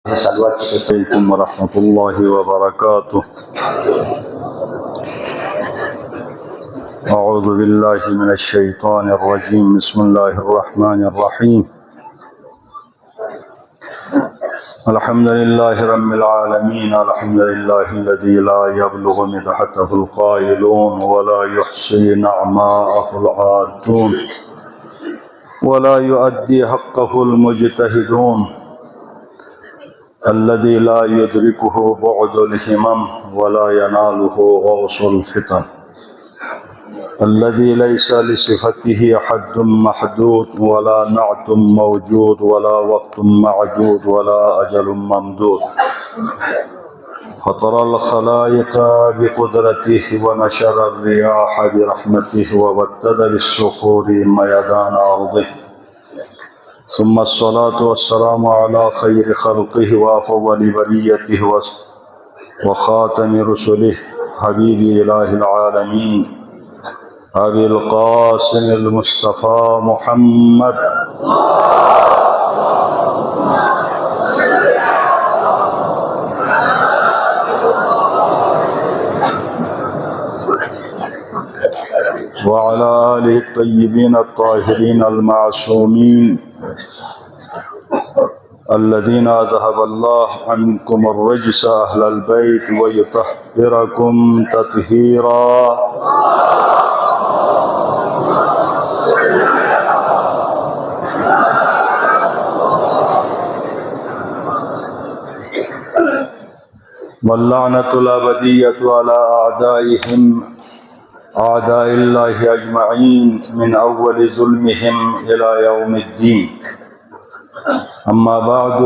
عليكم ورحمة الله وبركاته. أعوذ بالله من الشيطان الرجيم. بسم الله الرحمن الرحيم. الحمد لله رب العالمين. الحمد لله الذي لا يبلغ مدحته القائلون ولا يحصي نعماءه العادون ولا يؤدي حقه المجتهدون، الذي لا يدركه بعد الهمم ولا يناله غوص الفتن، الذي ليس لصفته حد محدود ولا نعت موجود ولا وقت معدود ولا أجل ممدود. فطر الخلائق بقدرته ونشر الرياح برحمته وبدد بالصخور ميدان أرضه، ثم الصلاة والسلام على خير خلقه وأفضل بريته وخاتم رسله حبيب إله العالمين أبي القاسم المصطفى محمد وعلى آله الطيبين الطاهرين المعصومين الذين أذهب الله عنكم الرجس أهل البيت ويطهركم تطهيرا. واللعنة الأبدية على أعدائهم أعداء الله أجمعين من أول ظلمهم إلى يوم الدين. أما بعد،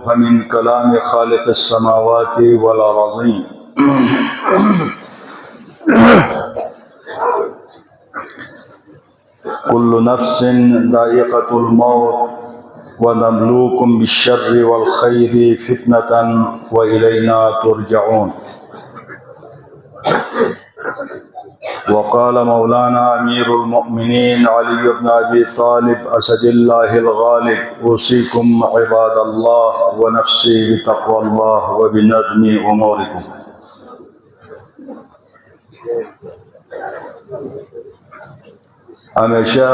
فمن كلام خالق السماوات والأرضين كل نفس ذائقة الموت ونبلوكم بالشر والخير فتنة وإلينا ترجعون. وقال مولانا أمير المؤمنين علي بن أبي طالب أسد الله الغالب: أوصيكم عباد الله ونفسي بتقوى الله وبنظم أموركم. ہمیشہ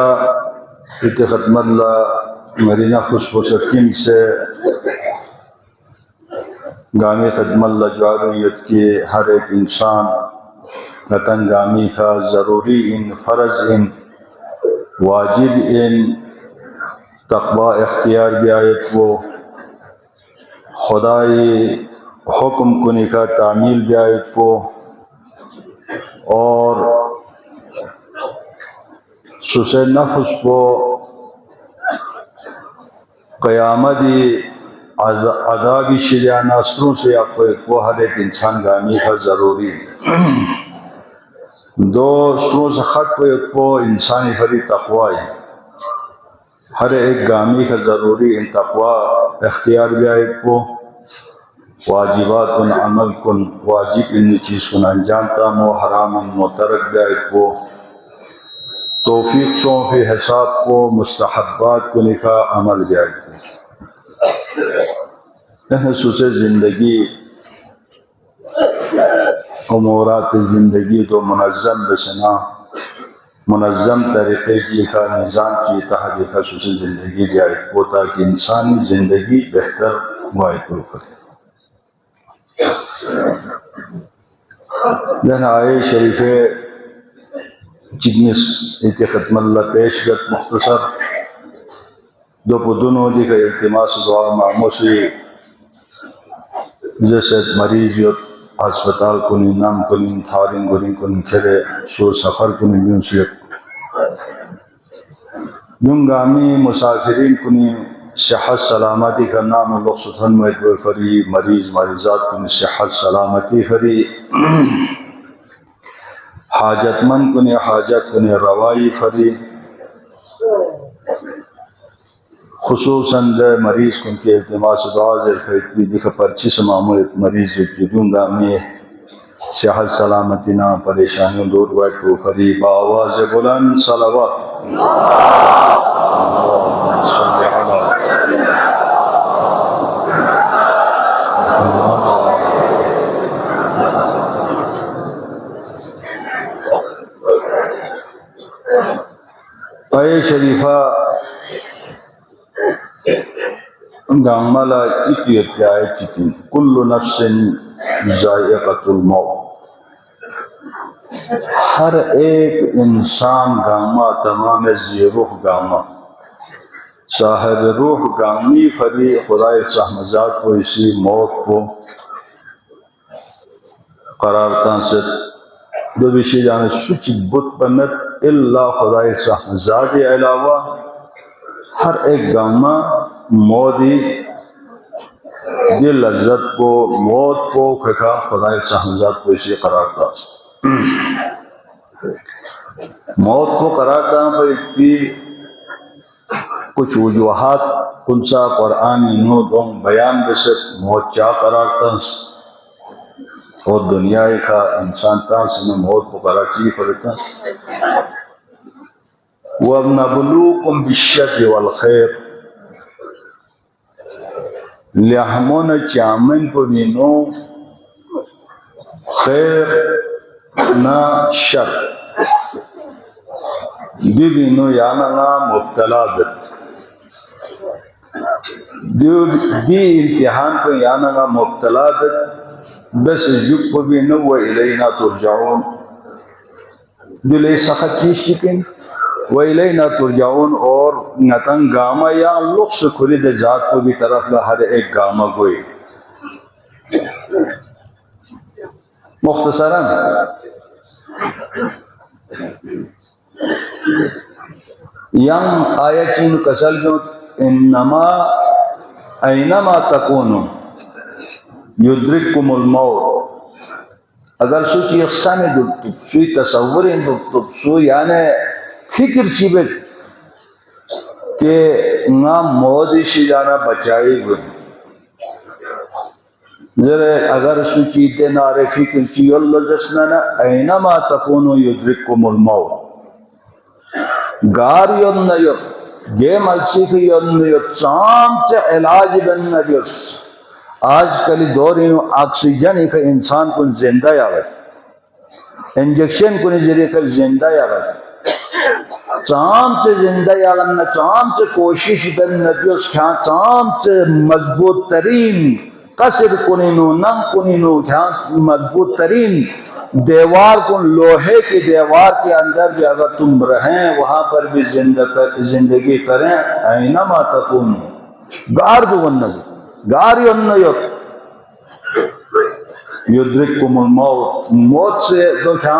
ات ختم اللہ مرینا خوشب و سکین سے گامی خدم اللہ جواریت کے ہر ایک انسان وطن گامی کا ضروری ان فرض ان واجب ان تقوی اختیار بیایت وہ خدای حکم کنی کا تعمیل بیایت وہ اور سسے نفس کو قیامتی عذابی شریعہ ناصروں سے آپ کو ہر ایک انسان گامی کا ضروری دوستوں سے خط کو انسانی بھری تقوی ہے. ہر ایک گامی کا ضروری ان تقوی اختیار بیایت کو واجبات کن عمل کن واجب ان چیز کن انجام تام و حرام مترک بیایت کو توفیق سوں فی حساب کو مستحبات کو نکا عمل بیایت کو خصوص زندگی امورات زندگی تو منظم بسنا منظم طریقے کی کا نظام کی تحت خصوص زندگی جائے وہ تاکہ انسانی زندگی بہتر واحد کرے. جن آئے شریف جتنی ایک ختم اللہ پیش گت مختصر دو پدنوں دی کا التماس دعا معموسی جیسے مریض یوت اسپتال کنی نام کنی تھارین گرین کنی کھرے شور سفر کنی بیونسیت دنگامی مسافرین کنی صحت سلامتی کا نام اللہ سبحانہ و فری مریض مریضات کنی صحت سلامتی فری حاجت من کنی حاجت کنی روائی فری خصوصاً مریض کن کے التماس دعا ذکر دیکھا پرچی سے معمول مریض جدون گامی صحت سلامتی نا پریشانیوں دور بیٹھ کو خری بآواز بلند صلوات اللہم صلی علی شریفہ گاملا اتیت جائے چکن کل نفس ذائقۃ الموت، ہر ایک انسان گاما تمام زی روح گاما صاحب روح گامی فری خدای سہمزاد کو اسی موت کو قرارتاں سے دو بشی جانے سچ بت بنت اللہ خدای سہمزاد علاوہ ہر ایک گاما موتی دی لذت کو موت کو کھا خدای سہمزاد کو اسی قرارتاں سے موت کو قرارتاں پر اتنی کچھ وجوہات کنسا قرآن نو دون بیان بسد موت چا قرارتاں سے اور دنیا کا انسان تاں سے موت کو قرار چی فرتا وَنَبْلُوكُمْ بِالشَّرِّ وَالْخَيْرِ لہمون چامن کو بینو خیر نا شر دی بینو یانا نا مبتلا بد دی امتحان کو یانا نا مبتلا بد بس جب کو بینو وَإِلَيْنَا تُرْجَعُونَ دلے سخت چیز چکن وَإِلَيْنَا تُرْجَعُونَ اور نتن گاما یا لخص خرید ذات کو بھی طرف لہ ہر ایک گاما کوئی مختصراً یم آیت چین کسل جو انما اینما تکونو یدرککم الموت اگر سو چی اقسام دلتب سوی تصور دلتب سو یعنی فکر چی بک کہ نا موت شی جانا بچائی گئی ذرا اگر سو چی تے نارے فکر چی اللہ جسننا اینما تکونو یدرککم الموت گار یون نیت گیم السیخ یون نیت چام چے علاج بن نیت آج کل دور آکسیجن ایک انسان کو زندہ یاغت انجیکشن کو ذریعے کر زندہ یاغت چام چے زندہ یاغن چام چے کوشش بن نیت چام چے مضبوط ترین قصر کنینو نم کنینو مضبوط ترین دیوار کو لوہے کی دیوار کے اندر بھی اگر تم رہیں وہاں پر بھی زندگی کریں اینما تکون گار بھی ونگی گاری ونگی یدرککم الموت موت سے تو کیا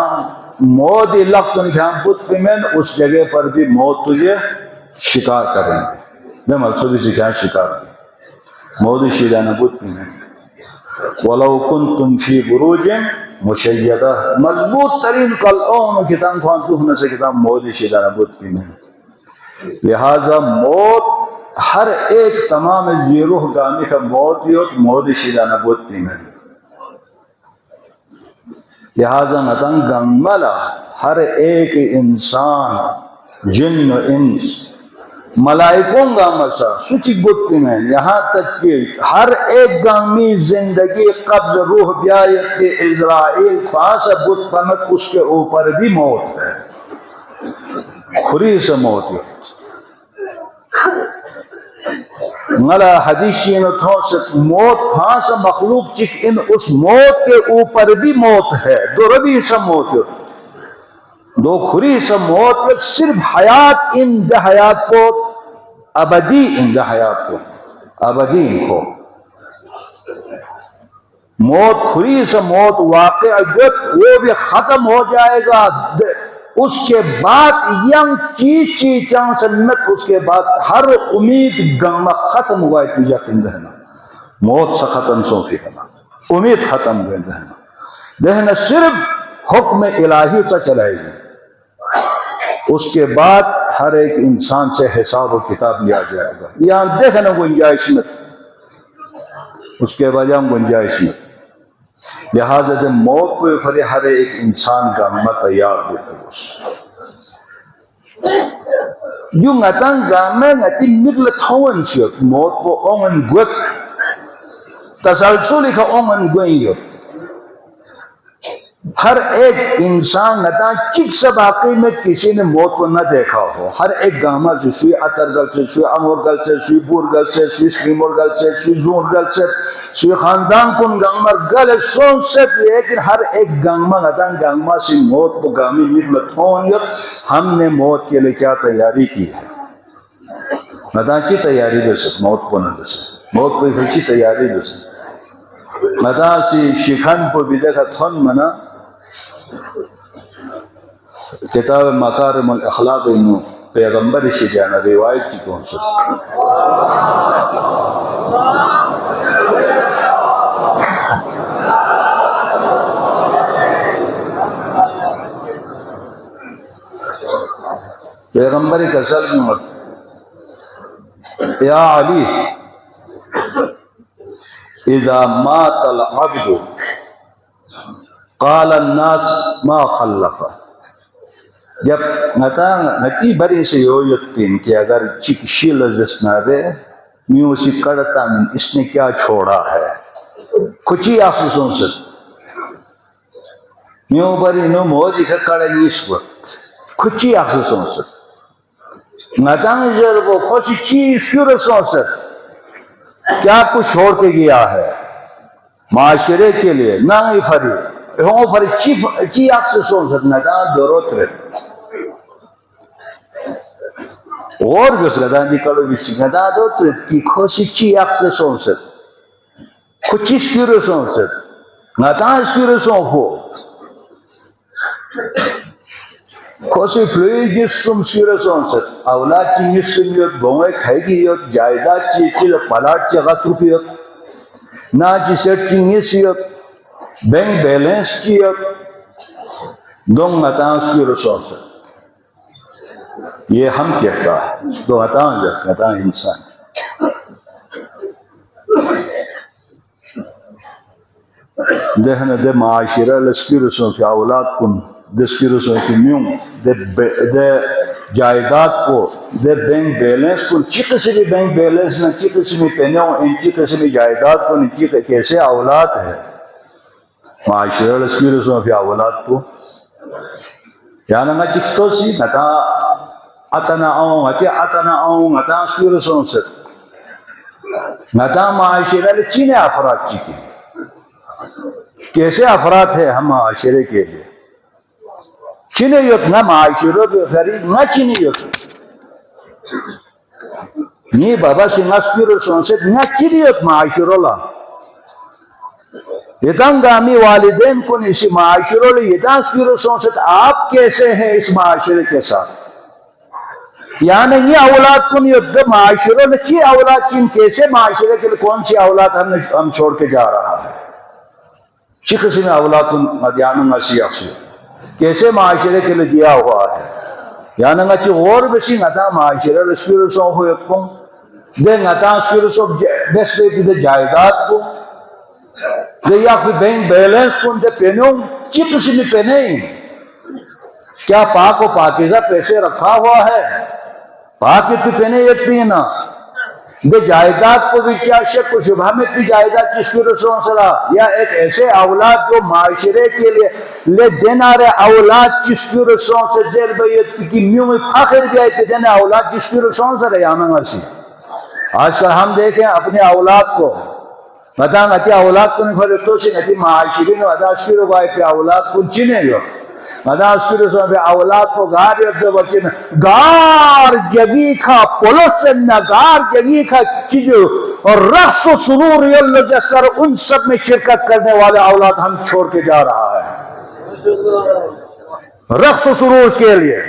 موت ہی لقتن کیا بت پہ میں اس جگہ پر بھی موت تجھے شکار کریں میں مقصودی سے کیا شکار کریں موت ہی شیدانہ بت پہ میں وَلَوْ كُنْتُمْ فِي بُرُوجٍ مشیدہ مضبوط ترین قلعوں کتاب خوان توہنے سے کتاب موت شیدانہ بت پی میں لہذا موت ہر ایک تمام زیروح گامی کا موت شیدانہ بت پی میں لہذا نتن گنگملا ہر ایک انسان جن و انس ملائکوں گا مسا سچی بت پی میں یہاں تک کہ ہر ایک گامی زندگی قبض روح بیایت کے اسرائیل خاص بت پنت اس کے اوپر بھی موت ہے کھری سے موت ہے ملا حدیثین تھوست موت خاص مخلوق چک ان اس موت کے اوپر بھی موت ہے دو ربی سے موت ہے دو کھری سے موت ہے صرف حیات ان دہ حیات کو ابدی ان دہ حیات کو ابدی ان کو موت کھری سے موت واقع وہ بھی ختم ہو جائے گا اس کے بعد یم چیز سنت اس کے بعد ہر امید گم ختم ہوا ہے تجھا کن رہنا موت سے ختم سو کی کرنا امید ختم ہوئے رہنا صرف حکم الہی سے چلائے گی اس کے بعد ہر ایک انسان سے حساب و کتاب لیا جائے گا یہاں دیکھنا گنجائش میں اس کے وجہ گنجائش میں لہذا جب موت کو پھر ہر ایک انسان کا امت تیار ہوتا ہے جو نتن گامے نتی مگل تھون شیط موت کو اونگن گوت تسلسلی کا اونگن گوئن یوت ہر ایک انسان نتا چک سے باقی میں کسی نے موت کو نہ دیکھا ہو. ہر ایک گاما سے سوئی اتر گل سے سوئی امور گل سے سوئی بور گل سے سوئی سریمور گل سے سوئی زون گل سے سوئی خاندان کن گنگمر گل سون سے. لیکن ہر ایک گنگما نتا گنگما سے موت کو گامی میر میں تھون. ہم نے موت کے لئے کیا تیاری کی ہے؟ نتا چی تیاری دے سکت موت کو نہ دے سکت. موت کوئی خوشی تیاری دے سکت. نتا سی شکھن پر بیدے کا تھون منا کتاب مکارم الاخلاق انہوں پیغمبر سے جانا روایت کی کون سا پیغمبر کا سلم یا علی اذا مات العبد قال الناس ما خلف. جب نتی بری سے یویت پین کہ اگر چکشی لذس نہ دے میوں اسی کڑتا من اس نے کیا چھوڑا ہے کچھی آسوسوں سے میوں بری نو موجی کا کڑنگی اس وقت کچھی آسوسوں سے نتاں جربو کچھ چیز کیوں رسوں سے کیا کچھ چھوڑ کے گیا ہے معاشرے کے لیے نہ ہی فری ہوں پر چی آسوسوں سے نتاں دروت رہے اور جس گدا نکلو بیچی گدا دو تو کی خوشی چی آسوسوں سے کچھ اس کیوں رسوں سے نتاں اس کیوں رسوں ہو خوشی فلوی جسم سیرسوں سے اولاد چی جسم یوت بوئے کھائی گی یوت جائداد چی چی پلاٹ چی غط روپی یوت نا چی سیٹ چی نیس یوت بینک بیلنس چی یوت دونگ نتانس کی رسوں سے یہ ہم کہتا ہے دو نتان جب کہتا ہے انسان دہنے دے معاشرہ لسکی رسوں کی اولاد کن دس کی رسوں کی میوں دے جائیداد کو دے بینک بیلنس کو چی قسمی بینک بیلنس نہ چی قسمی پینیوں ان چی قسمی جائیداد کو ان چی کیسے اولاد ہے معاشرہ لسکی رسوں کی اولاد کو یعنی نہ چکتو سی نتا اتنا آؤں نتا سکی رسوں سے نتا معاشرہ لچینے افراد چی کی کیسے افراد ہے ہم معاشرے کے لیے چینے یوت نہ معاشرہ بخری نہ چینے یوت نی بابا سی نسکی رسون سے نہ چینے یوت معاشرہ لا اتنگامی والدین کو اسی معاشرہ لی اتنگامی رسون سے آپ کیسے ہیں اس معاشرے کے ساتھ یعنی یہ اولاد کن یہ معاشرہ لی چی اولاد چین کیسے معاشرے کے لئے کون سی اولاد ہم چھوڑ کے جا رہا ہے چی قسم اولاد کن مدیانوں مسیح سے کیسے معاشرے کے لئے دیا ہوا ہے یعنی نگا چی غور بسی نتا معاشرہ رسکی رسوں ہو یکن دے نتا اسکی رسوں بیس بے دے جائیداد کو دے یا پھر بینک بیلنس کن دے پینوں چی قسمی پینیں کیا پاک و پاکیزہ پیسے رکھا ہوا ہے پاکی تو پینے یک پینا دے جائیداد کو بھی کیا شک و شبہ میں بھی جائیداد جس کی رسول صلاح یا ایک ایسے اولاد جو معاشرے کے لیے لے دینا رہے اولاد جس کی رسول سے دیر بیت کی میوں میں فاخر جائے کہ دینا اولاد جس کی رسول سے رہے آمیں مرسی آج کل ہم دیکھیں اپنے اولاد کو بتاؤں گا کہ اولاد کو نہیں کھولے تو سی نتی معاشرین و اداس کی روائی پہ اولاد کو چینے لو اداس کی رسول پہ اولاد کو گار یکتے بچے میں گار جگی کھا پولوسن گار جگی کھا چیزو اور رقص و سرور یلو جس کر ان سب میں شرکت کرنے والے اولاد ہم چھوڑ کے جا رہا ہے رقص و سرور کے لیے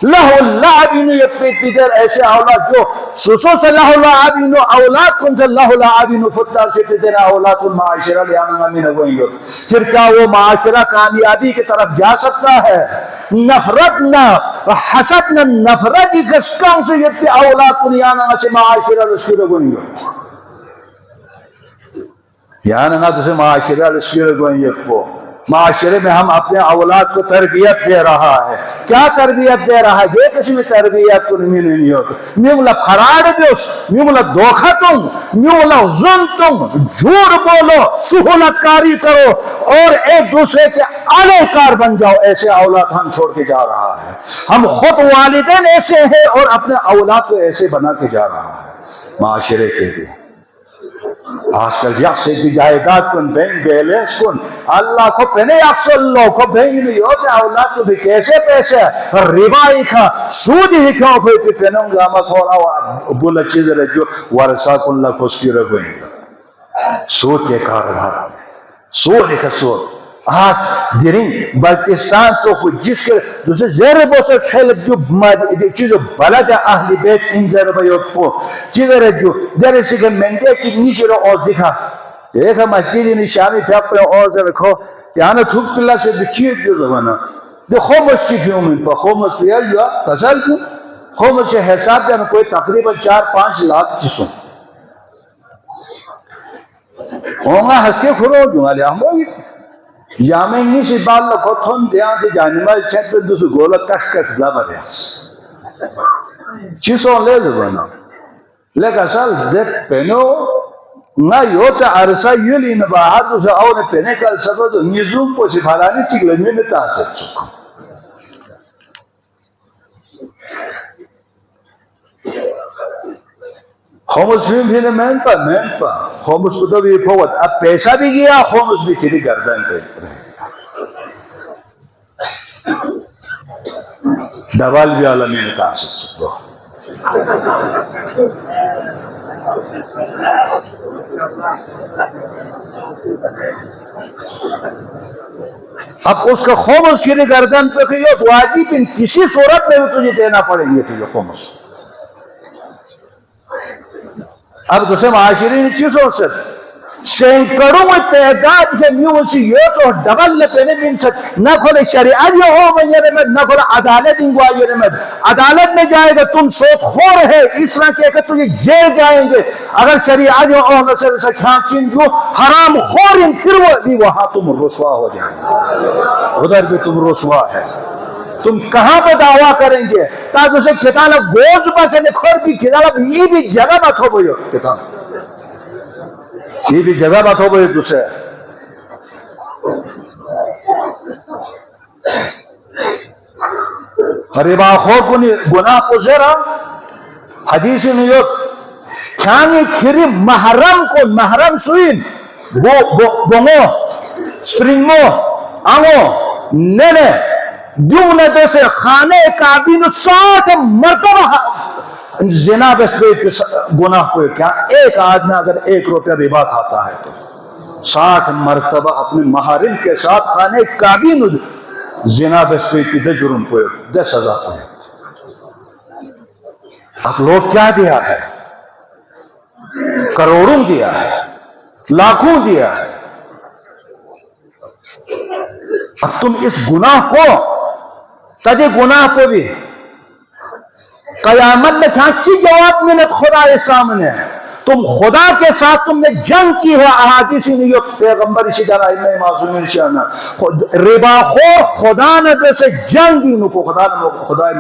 لہو اللعبین یک پیٹ پیدر ایسے اولاد جو سسو سے لہو اللعبین اولاد کن سے لہو اللعبین فتلہ سے پیدر اولاد المعاشرہ لیانا امین اگوئیں گے پھر کیا وہ معاشرہ کامیابی کی طرف جا سکتا ہے نفرت نہ حسد نہ نفرت کی گسکان سے یہ پی اولاد کن یانا سے معاشرہ رسکی اگوئیں گے یانا تو سے معاشرہ رسکی اگوئیں گے معاشرے میں ہم اپنے اولاد کو تربیت دے رہا ہے. کیا تربیت دے رہا ہے؟ یہ کسی میں تربیت کو نہیں ہوتا. میولا فراڈ دیوس، میولا دھوکہ تم، میولا ظلم تم، جھوٹ بولو، سہولت کاری کرو اور ایک دوسرے کے اعلی کار بن جاؤ. ایسے اولاد ہم چھوڑ کے جا رہا ہے. ہم خود والدین ایسے ہیں اور اپنے اولاد کو ایسے بنا کے جا رہا ہے معاشرے کے لیے. آج کل یکسے کی جائیداد کن بینک بیلنس کن اللہ کو پہنے یکسل لو کو بینک میں ہوتے اولاد کو بھی کیسے پیسے ربا ہی کھا سود ہی کھاؤ کوئی پی پہنوں گا مکھولا بولا چیز رہے جو ورسا کن لکھ اس کی رکھوئیں گا. سود کے کاربار سود ایک سود آج دیرین بلکستان چوکو جس کے دوسرے زیر بوسر چھلب جو چیزو بلد اہلی بیت ان زیر بیوت پو چیز رہے جو دیر سکے مندے کی نیشی رو اوز دکھا ایک مسجدی نشامی پھیاپ پر اوز رکھو یہاں تھوک پلا سے بچیر جو زمانا دے خومس چی کیوں من پا خومس پیا جو تسل کیوں خومس سے حساب دینا کوئی تقریبا 4-5 لاکھ چیزوں ہونگا ہس کے کھرو جو آلے ہم ہوگی یامین نی سی بال لکھو تھن دیاں دی جانمال چھت پر دوسو گولا کش زبر ہے چیسوں لے زبانا لیکن اصل دیکھ پہنو نا یوتا عرصہ یولی نباہا دوسو او نے پہنے کل سبا دو نیزوم پو سفارانی چکل میں نے تاثر چکو خومس بھی نے مین پا خومس کو تو بھی پھوت اب پیسہ بھی گیا خومس بھی کھری گردن پہ ڈبال بھی عالمین کا سکتا اب اس کا خومس کھری گردن پہ کہ یہ واجب ان کسی صورت میں بھی تجھے دینا پڑیں گے تجھے خومس. اب دوسرے معاشرین چیزوں سے سینکڑوں تعداد کے میوں سے یہ تو ڈبل لپینے بھی انسان نہ کھولے شریعت یہ ہو میں یہ رمید نہ کھولے عدالت انگوا یہ رمید عدالت میں جائے گا تم سوت خور ہے اس طرح کہہ کہ تجھے جیل جائیں گے اگر شریعت یہ ہو نصر سے کھانچین جو حرام خور ان پھر وہ بھی وہاں تم رسوا ہو جائیں گے ادھر بھی تم رسوا ہے. تم کہاں پہ دعویٰ کریں گے تاکہ اسے کتانا گوز بس نکھر بھی کتانا یہ بھی جگہ بات ہو بھئی کتانا یہ بھی جگہ بات ہو بھئی دوسرے ربا خور کو گناہ کو زیرہ حدیثی نیوت کھانی کھری محرم کو محرم سوین بونگو سپرنگو آنگو نینے دیوں نے دے سے خانے کعبین 60 مرتبہ زنا بس پہ گناہ کوئی کیا ایک آدمی اگر 1 روپیہ ربا کھاتا ہے تو 60 مرتبہ اپنے محارم کے ساتھ خانے کعبین زنا بس پہ دے جرم کوئی 10,000 کوئی. اب لوگ کیا دیا ہے کروڑوں دیا ہے لاکھوں دیا ہے. اب تم اس گناہ کو تجھے گناہ کو بھی قیامت میں کھانچی جواب منت خدا کے سامنے ہے. تم خدا کے ساتھ تم نے جنگ کی ہے احادیثی نیت پیغمبر اسی طرح میں معصومین شانا ربا خور خدا نے جیسے جنگ ہی نکو خدا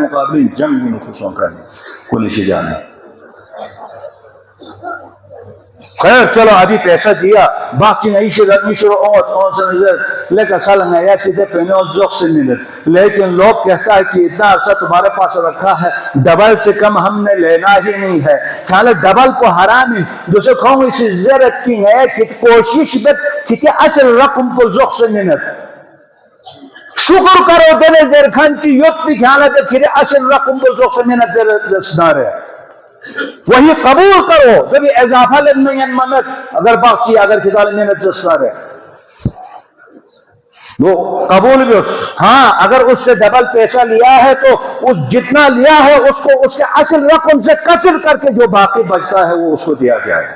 مقابلی جنگ ہی نکو سو کرنے کونی سی جانے. خیر چلو ابھی پیسہ دیا باقی نہیں شروع اوت سے نظر لیکن سالنگا ایسی دے پہنے اور زوق سے ملت لیکن لوگ کہتا ہے کہ اتنا عرصہ تمہارے پاس رکھا ہے ڈبل سے کم ہم نے لینا ہی نہیں ہے کھالے ڈبل کو حرام ہی دوسرے کھوں اسی زیرت کی ہے کہ کوشش بت کہ اصل رقم کو زوق سے ملت شکر کرو دنے زیر کھانچی یوت بھی کھانا دے کہ اصل رقم کو زوق سے ملت زیرت ہے وہی قبول کرو جب اضافہ لنمین منت اگر باقی اگر کتال منت جسنا رہے وہ قبول بھی اس ہاں اگر اس سے ڈبل پیسہ لیا ہے تو اس جتنا لیا ہے اس کو اس کے اصل رقم سے کسر کر کے جو باقی بچتا ہے وہ اس کو دیا جائے.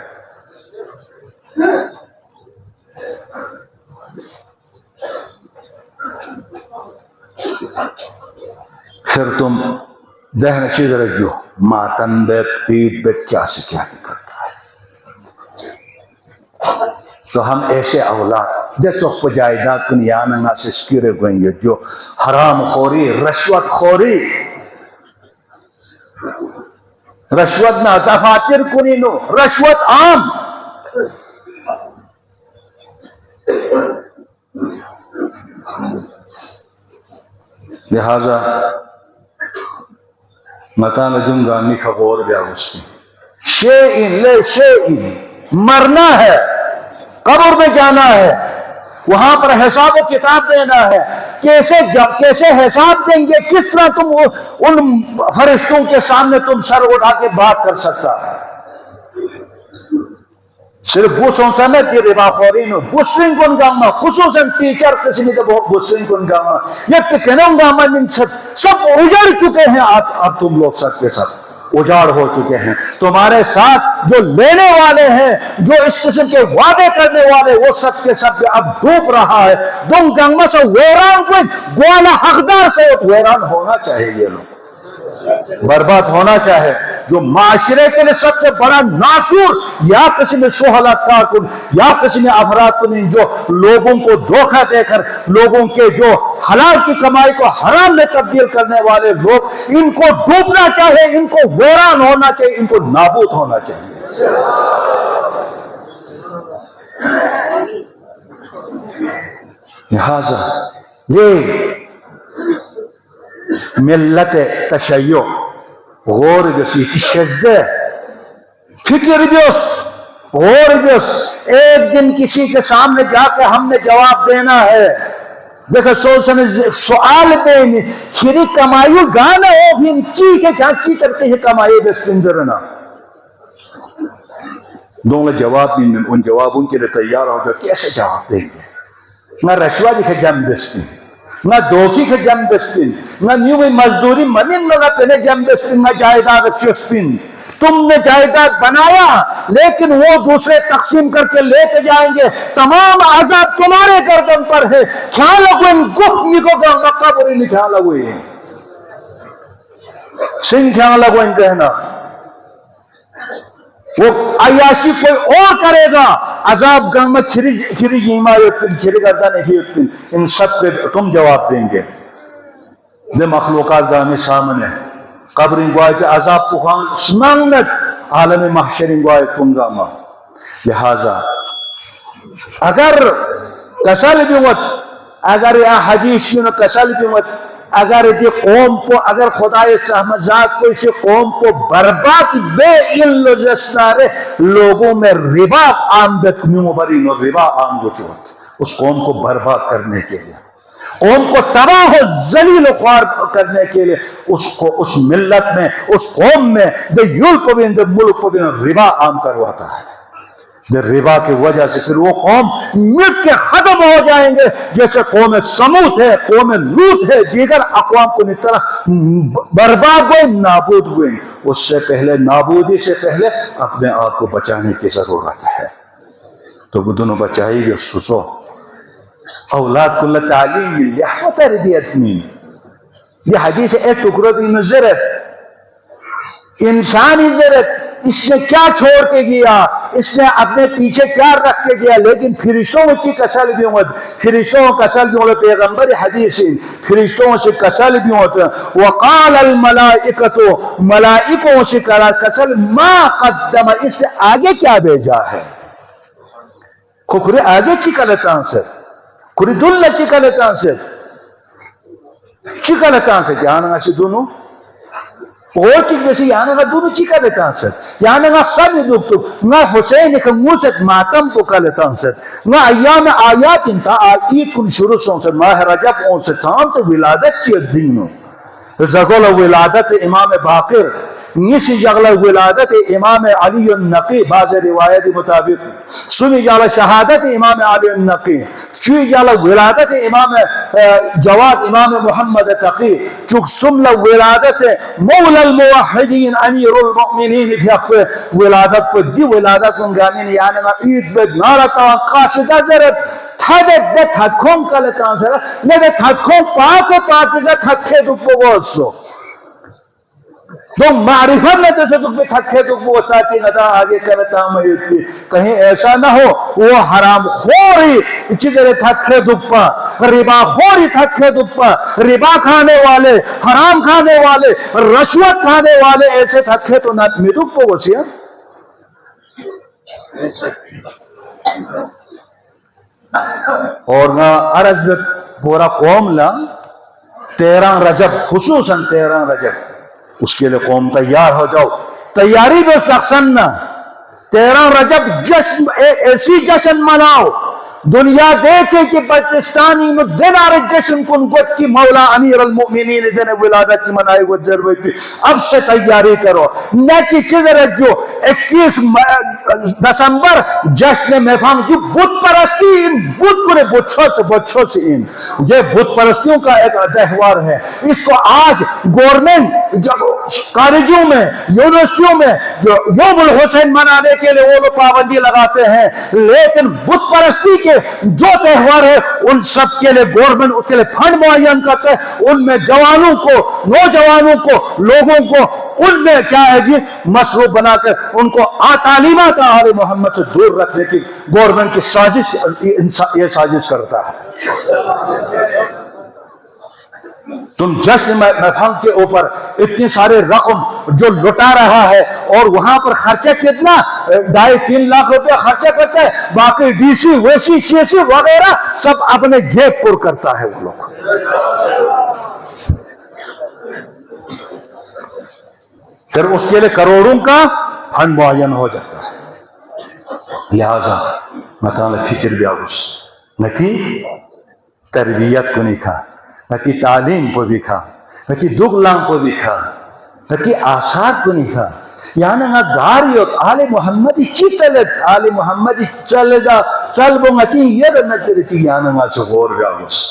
پھر تم ذہن چیز رکھو ماتن بیت تیت بیت کیا سے کیا نہیں کرتا ہے. تو ہم ایسے اولاد دے چوک پہ جائیداد کن یاننگا سے سکیرے گوئیں گے جو حرام خوری رشوت خوری رشوت نہ دفاتر کنی نو رشوت عام لہذا متانا دوں گا میکھا غور بیا اس کی شیئن لے شیئن مرنا ہے قبر میں جانا ہے وہاں پر حساب و کتاب دینا ہے کیسے حساب دیں گے کس طرح تم ان فرشتوں کے سامنے تم سر اٹھا کے بات کر سکتا ہے صرف بوسوں سمیت یہ ربا خورین بوسرین کن گاما خصوصاً ٹیچر قسمی کا بہت بوسرین کن گاما یہ ٹکنوں گاما سب اجڑ چکے ہیں اب تم لوگ سب کے سب اجاڑ ہو چکے ہیں تمہارے ساتھ جو لینے والے ہیں جو اس قسم کے وعدے کرنے والے وہ سب کے سب اب ڈوب رہا ہے تم گنگا سے ویران کوئی گوالا حقدار سے ویران ہونا چاہیے یہ لوگ برباد ہونا چاہے جو معاشرے کے لیے سب سے بڑا ناسور یا کسی میں سہولت کارکن یا کسی میں افراد کن جو لوگوں کو دھوکہ دے کر لوگوں کے جو حلال کی کمائی کو حرام میں تبدیل کرنے والے لوگ ان کو ڈوبنا چاہے ان کو ویران ہونا چاہیے ان کو نابود ہونا چاہیے لہذا یہ ملت تشیع غور بسی شجدہ فکر بیس غور بیس ایک دن کسی کے سامنے جا کے ہم نے جواب دینا ہے دیکھو سوال بینی کھری کمائیو گانا ہو بھی چیخے جانچی کرتے ہیں کمائی بس پنجرنا دونوں جواب بھی ان جوابوں کے لیے تیار ہو جو کیسے جواب دیں گے نہ رشوہ دکھے جم بسپن نہ دوکی کے جم بسپن نہ نیوی مزدوری منن نہ پہنے جم بسپن نہ جائیداد شسپن تم نے جائیداد بنایا لیکن وہ دوسرے تقسیم کر کے لے کے جائیں گے تمام عذاب تمہارے گردن پر ہے خیال لگو ان گفت نکو گا مکہ بری نہیں خیال لگو یہ سنگ خیال لگو ان کہنا وہ عیاشی کوئی اور کرے گا عذاب گنمت کھری جیمہ یتن کھری گردن یتن ان سب کے تم جواب دیں گے دے مخلوقات گانے سامنے قبریں گوائے کہ عذاب پخان سمانت عالم محشریں گوائے تم گاما لہذا اگر کسل بیوت اگر یا حدیثیوں کسل بیوت اگر یہ قوم کو اگر خدا ذات کو اسی قوم کو برباد بے علم جسنارے لوگوں میں ربا عام بکنیوں برین و ربا عام گچوت اس قوم کو برباد کرنے کے لیے قوم کو تباہ و ذلیل و خوار کرنے کے لیے اس ملت میں اس قوم میں دے یل کو بھی دے ملک کو بھی ربا عام کرواتا ہے دے ربا کی وجہ سے پھر وہ قوم مٹ کے ختم ہو جائیں گے جیسے قوم سمود ہے قوم لوط ہے دیگر اقوام کو نہیں طرح برباد ہوئے نابود ہوئے اس سے پہلے نابودی سے پہلے اپنے آپ کو بچانے کی ضرورت ہے تو بدنوں بچائی گے سسو اولاد کو اللہ تعلیم یہ تربیت میں یہ حدیث ایک ٹکڑوں بھی نظرت انسانی ضرورت اس نے کیا چھوڑ کے گیا اس نے اپنے پیچھے کیا رکھ کے گیا لیکن فرشتوں کی کسل بھی ہوت فرشتوں کسل بھی ہوت پیغمبر حدیث فرشتوں سے کسل بھی ہوت وقال الملائکۃ ملائکوں سے کسل ما قدم اس نے آگے کیا بھیجا ہے کھکھرے آگے چکلتان سے کھری دل چکلتان سے جانا سے دونوں وہ چیز جیسے یہاں نگا دونوں چیکا لیتا ہوں یہاں نگا سب دکتو نہ حسین ایک موسیق ماتم کو کا لیتا ہوں نہ ایام آیات انتا عید کن شروع سے ماہ رجب اون سے تھام سے ولادت چیت دینو زگل ولادت امام باقر نیسی جغل ولادت امام علی النقی بعض روایت مطابق سنی جالا شہادت امام علی النقی چوی جالا ولادت امام جواد امام محمد تقی چک سمل ولادت مولا الموحدین امیر المؤمنین بھی ولادت پر دی ولادت انگامین یعنی عید بید نارتا قاسدہ ذرت تھدت دے تھدکھوں کا لیتا سر لے دے تھدکھوں پاک و پاکزہ تھدکھے دکھو گوزو تم معرفت میں تو تک بھی تھکے تو پوچھتا کہ ندا آگے کرتا میں کہیں ایسا نہ ہو وہ حرام خوری چیزیں تھکے دکھپا ربا خوری تھکے دکھپا ربا کھانے والے حرام کھانے والے رشوت کھانے والے ایسے تھکے تو نہ میں دکھ پو گوشیا اور نہ عرض پورا قوم لا 13 رجب خصوصاً 13 رجب اس کے لئے قوم تیار ہو جاؤ تیاری بس لخصن نہ 13 رجب جشن ایسی جشن مناؤ دنیا دیکھے کہ پاکستانی نو دن آرے جشن کن گت کی مولا امیر المؤمنین دن ولادت کی منائے گو ضرورت تھی اب سے تیاری کرو نہ کی چیزر جو 21 دسمبر جشن میں فہم کی بت پرستی ان بت کرے بچھوں سے ان یہ بت پرستیوں کا ایک تہوار ہے اس کو آج گورنمنٹ کالجوں میں یونیورسٹیوں میں جو یوم الحسین منانے کے لیے وہ لوگ پابندی لگاتے ہیں لیکن بت پرستی کے جو تہوار ہے ان سب کے لئے گورنمنٹ اس کے لئے فنڈ معین کرتے ہیں ان میں جوانوں کو نوجوانوں کو لوگوں کو ان میں کیا ہے جی مصروف بنا کر ان کو تعلیمات آل محمد سے دور رکھنے کی گورنمنٹ کی سازش یہ سازش کرتا ہے تم جشن محفل کے اوپر اتنی سارے رقم جو لٹا رہا ہے اور وہاں پر خرچہ کتنا 2.5-3 لاکھ روپے خرچہ کرتا ہے باقی ڈی سی ویسی شیسی وغیرہ سب اپنے جیب پر کرتا ہے وہ لوگ پھر اس کے لئے کروڑوں کا فنڈ معین ہو جاتا ہے لہذا مطالع فکر بھی آگوش نتی تربیت کو نہیں کھا نتی تعلیم کو بھی کھا نتی دگلان کو بھی کھا نتی آثار کو نہیں کھا یعنی نا گاریت آل محمدی چی چلت آل محمدی چل جا چل بو نتی یہ نتی رتی یعنی نا سے غور بھی آگوش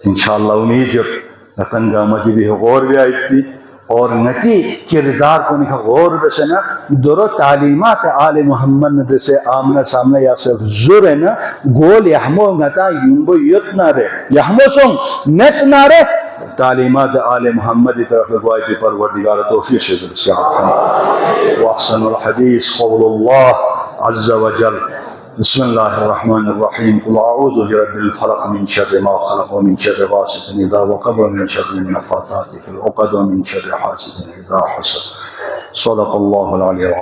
انشاءاللہ امید جب نتنگا مجھے بھی غور بھی آئی تھی اور نتی کردار کو نہیں غور بسے نا درو تعلیمات آل محمد سے آمنا سامنا یا صرف زور ہے نا گول یحمو نتا یونگو یت نہ رہے یحمو سنگ نت نہ رہے تعلیمات آل محمد طرف لگوائی پروردگار توفیق سے درسیات واحسن الحدیث قول اللہ عز وجل بسم اللہ الرحمن الرحیم قل اعوذ برب الفلق من شر ما خلق ومن شر غاسق اذا وقب ومن شر النفاثات في العقد ومن شر حاسد اذا حسد صدق اللہ العلی العظیم